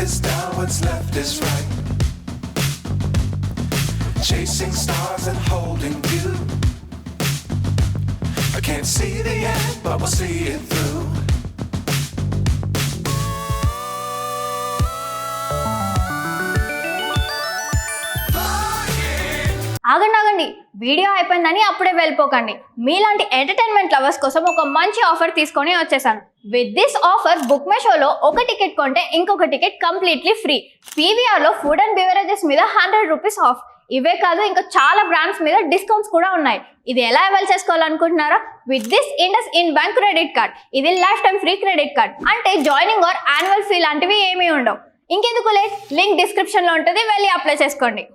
is down, what's left is right. Chasing stars and holding you. I can't see the end, but we'll see it through. ఆగండి video అయిపోయిందని అప్పుడే వెళ్ళిపోకండి. మీలాంటి entertainment lovers కోసం ఒక మంచి offer తీసుకొని వచ్చేసాను. With this offer book my షోలో ఒక టికెట్ కొంటే ఇంకొక టికెట్ కంప్లీట్లీ ఫ్రీ. పీవీఆర్లో ఫుడ్ అండ్ బెవరేజెస్ మీద 100 రూపీస్ ఆఫ్. ఇవే కాదు ఇంకా చాలా బ్రాండ్స్ మీద డిస్కౌంట్స్ కూడా ఉన్నాయి. ఇది ఎలా అవైల్ చేసుకోవాలనుకుంటున్నారా? With this IndusInd bank credit card. ఇది lifetime free credit card. అంటే జాయినింగ్ ఆర్ యాన్యువల్ ఫీ లాంటివి ఏమీ ఉండవు. ఇంకెందుకు లేట్, లింక్ డిస్క్రిప్షన్లో ఉంటుంది, వెళ్ళి అప్లై చేసుకోండి.